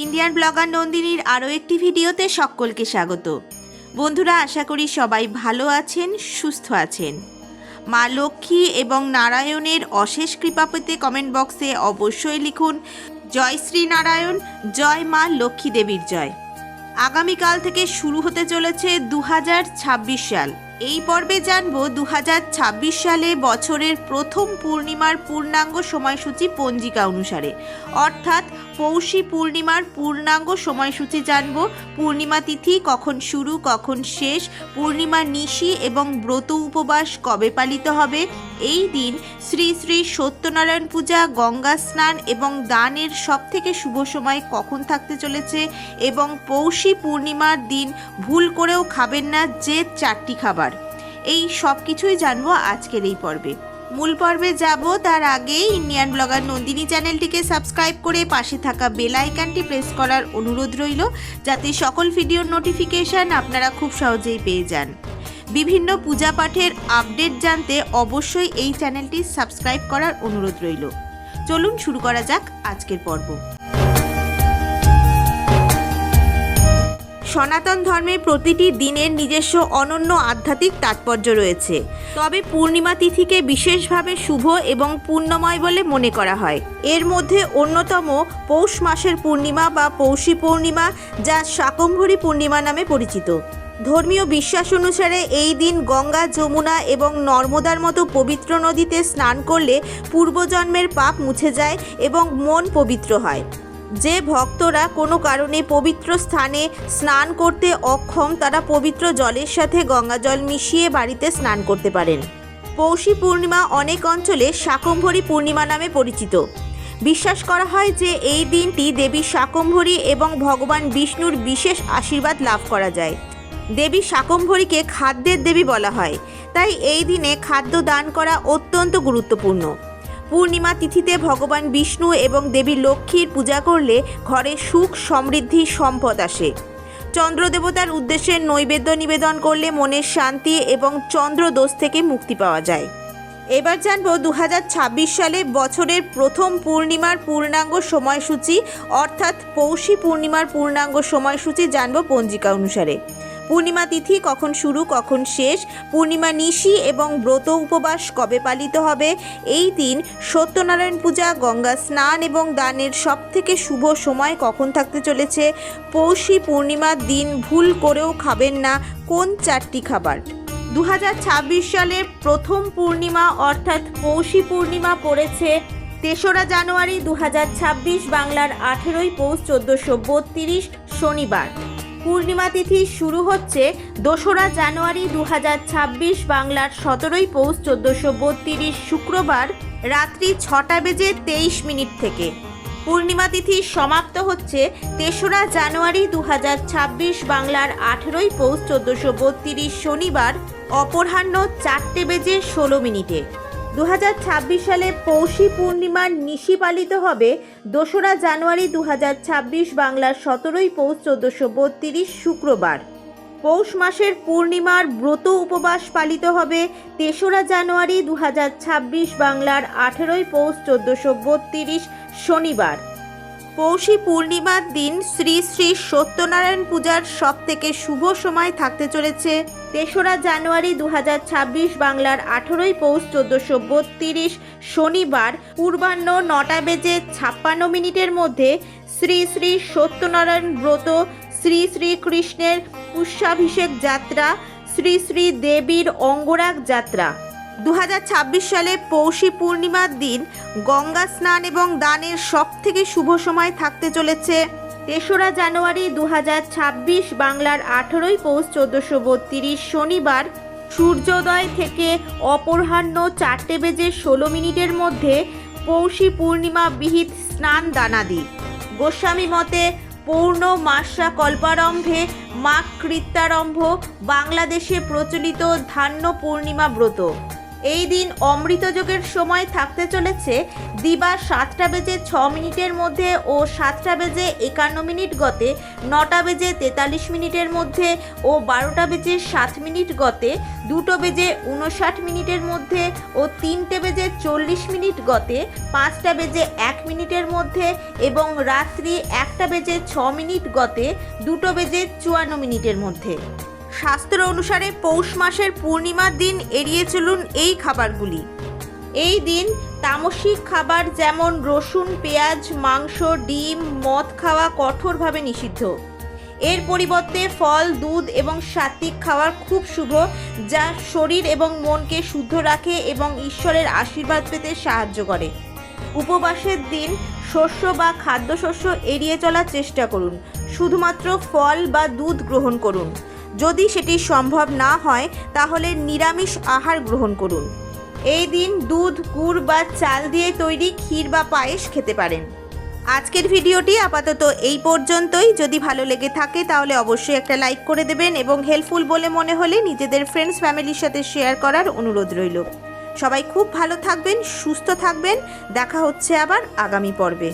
Indian blogger নন্দিনীর আরও একটি ভিডিওতে সকলকে স্বাগত। বন্ধুরা, আশা করি সবাই ভালো আছেন, সুস্থ আছেন। মা লক্ষ্মী এবং নারায়ণের অশেষ কৃপা পেতে কমেন্ট বক্সে অবশ্যই লিখুন জয় শ্রী নারায়ণ, জয় মা লক্ষ্মী দেবীর জয়। আগামীকাল থেকে শুরু হতে চলেছে 2026 সাল। এই পর্বে জানব 2026 সালে বছরের প্রথম পূর্ণিমার পূর্ণাঙ্গ সময়সূচি পঞ্জিকা অনুসারে, অর্থাৎ পৌষী পূর্ণিমার পূর্ণাঙ্গ সময়সূচি জানব। পূর্ণিমা তিথি কখন শুরু কখন শেষ, পূর্ণিমা নিশি এবং ব্রত উপবাস কবে পালিত হবে, এই দিন শ্রী শ্রী সত্যনারায়ণ পূজা, গঙ্গা স্নান এবং দানের সবথেকে শুভ সময় কখন থাকতে চলেছে, এবং পৌষী পূর্ণিমার দিন ভুল করেও খাবেন না যে 4টি খাবার। এই সব কিছুই জানবো আজকের এই পর্বে। মূল পর্বে যাব তার আগে ইন্ডিয়ান ব্লগার নন্দিনী চ্যানেলটিকে সাবস্ক্রাইব করে পাশে থাকা বেল আইকনটি প্রেস করার অনুরোধ রইল, যাতে সকল ভিডিওর নোটিফিকেশান আপনারা খুব সহজেই পেয়ে যান। বিভিন্ন পূজা পাঠের আপডেট জানতে অবশ্যই এই চ্যানেলটি সাবস্ক্রাইব করার অনুরোধ রইল। চলুন শুরু করা যাক আজকের পর্ব। সনাতন ধর্মের প্রতিটি দিনের নিজস্ব অনন্য আধ্যাত্মিক তাৎপর্য রয়েছে, তবে পূর্ণিমা তিথিকে বিশেষভাবে শুভ এবং পুণ্যময় বলে মনে করা হয়। এর মধ্যে অন্যতম পৌষ মাসের পূর্ণিমা বা পৌষী পূর্ণিমা, যা শাকম্ভরী পূর্ণিমা নামে পরিচিত। ধর্মীয় বিশ্বাস অনুসারে এই দিন গঙ্গা, যমুনা এবং নর্মদার মতো পবিত্র নদীতে স্নান করলে পূর্বজন্মের পাপ মুছে যায় এবং মন পবিত্র হয়। যে ভক্তরা কোনো কারণে পবিত্র স্থানে স্নান করতে অক্ষম, তারা পবিত্র জলের সাথে গঙ্গা জল মিশিয়ে বাড়িতে স্নান করতে পারেন। পৌষী পূর্ণিমা অনেক অঞ্চলে শাকম্ভরী পূর্ণিমা নামে পরিচিত। বিশ্বাস করা হয় যে এই দিনটি দেবী শাকম্ভরী এবং ভগবান বিষ্ণুর বিশেষ আশীর্বাদ লাভ করা যায়। দেবী শাকম্ভরীকে খাদ্যের দেবী বলা হয়, তাই এই দিনে খাদ্য দান করা অত্যন্ত গুরুত্বপূর্ণ। পূর্ণিমা তিথিতে ভগবান বিষ্ণু এবং দেবী লক্ষ্মীর পূজা করলে ঘরে সুখ, সমৃদ্ধি, সম্পদ আসে। চন্দ্র দেবতার উদ্দেশ্যে নৈবেদ্য নিবেদন করলে মনের শান্তি এবং চন্দ্রদোষ থেকে মুক্তি পাওয়া যায়। এবার জানব 2026 সালে বছরের প্রথম পূর্ণিমার পূর্ণাঙ্গ সময়সূচি, অর্থাৎ পৌষী পূর্ণিমার পূর্ণাঙ্গ সময়সূচি জানব পঞ্জিকা অনুসারে। পূর্ণিমা তিথি কখন শুরু কখন শেষ, পূর্ণিমা নিশি এবং ব্রত উপবাস কবে পালিত হবে, এই দিন সত্যনারায়ণ পূজা, গঙ্গা স্নান এবং দানের সবথেকে শুভ সময় কখন থাকতে চলেছে, পৌষী পূর্ণিমার দিন ভুল করেও খাবেন না কোন 4টি খাবার। 2026 সালের প্রথম পূর্ণিমা অর্থাৎ পৌষী পূর্ণিমা পড়েছে 3রা জানুয়ারি 2026, বাংলার 18ই পৌষ 1432 শনিবার। পূর্ণিমা তিথি শুরু হচ্ছে 2রা জানুয়ারি 2026, বাংলার 17ই পৌষ 1432 শুক্রবার রাত্রি 6:23 থেকে। পূর্ণিমা তিথি সমাপ্ত হচ্ছে 3রা জানুয়ারি 2026, বাংলার 18ই পৌষ 1432 শনিবার অপরাহ্ন 4:16। 2026 সালে পৌষী পূর্ণিমার নিশি পালিত হবে 2রা জানুয়ারি 2026, বাংলার 17ই পৌষ 1432 শুক্রবার। পৌষ মাসের পূর্ণিমার ব্রত উপবাস পালিত হবে 3রা জানুয়ারি 2026, বাংলার 18ই পৌষ 1432 শনিবার। পৌষী পূর্ণিমার দিন শ্রী শ্রী সত্যনারায়ণ পূজার সবথেকে শুভ সময় থাকতে চলেছে 3রা জানুয়ারি 2026, বাংলার 18ই পৌষ 1432 শনিবার পূর্বাহ্ন 9:56 মধ্যে শ্রী শ্রী সত্যনারায়ণ ব্রত, শ্রী শ্রী কৃষ্ণের পুষ্যাভিষেক যাত্রা, শ্রী শ্রী দেবীর অঙ্গরাগ যাত্রা। 2026 সালে পৌষী পূর্ণিমার দিন গঙ্গা স্নান এবং দানের সবথেকে শুভ সময় থাকতে চলেছে 3রা জানুয়ারি 2026, বাংলার 18ই পৌষ 1432 শনিবার সূর্যোদয় থেকে অপরাহ্ন 4:16 মধ্যে পৌষী পূর্ণিমা বিহিত স্নান দানাদি। গোস্বামী মতে পৌর্ণমাস্যা কল্পারম্ভে মাঘ কৃত্যারম্ভ বাংলাদেশে প্রচলিত ধান্য পূর্ণিমা ব্রত। এই দিন অমৃতযোগের সময় থাকতে চলেছে দিবা 7:06 মধ্যে ও 7:51 গতে, 9:43 মধ্যে ও 12:07 গতে, 2:59 মধ্যে ও 3:40 গতে, 5:01 মধ্যে এবং রাত্রি 1:06 গতে, 2:54 মধ্যে। শাস্ত্র অনুসারে পৌষ মাসের পূর্ণিমার দিন এড়িয়ে চলুন এই খাবারগুলি। এই দিন তামসিক খাবার যেমন রসুন, পেঁয়াজ, মাংস, ডিম, মদ খাওয়া কঠোরভাবে নিষিদ্ধ। এর পরিবর্তে ফল, দুধ এবং সাত্ত্বিক খাবার খুব শুভ, যা শরীর এবং মনকে শুদ্ধ রাখে এবং ঈশ্বরের আশীর্বাদ পেতে সাহায্য করে। উপবাসের দিন শস্য বা খাদ্যশস্য এড়িয়ে চলার চেষ্টা করুন। শুধুমাত্র ফল বা দুধ গ্রহণ করুন। যদি সেটি সম্ভব না হয় তাহলে নিরামিষ আহার গ্রহণ করুন। এই দিন দুধ, গুড় বা চাল দিয়ে তৈরি ক্ষীর বা পায়েস খেতে পারেন। আজকের ভিডিওটি আপাতত এই পর্যন্তই। যদি ভালো লেগে থাকে তাহলে অবশ্যই একটা লাইক করে দেবেন এবং হেল্পফুল বলে মনে হলে নিজেদের ফ্রেন্ডস ফ্যামিলির সাথে শেয়ার করার অনুরোধ রইল। সবাই খুব ভালো থাকবেন, সুস্থ থাকবেন। দেখা হচ্ছে আবার আগামী পর্বে।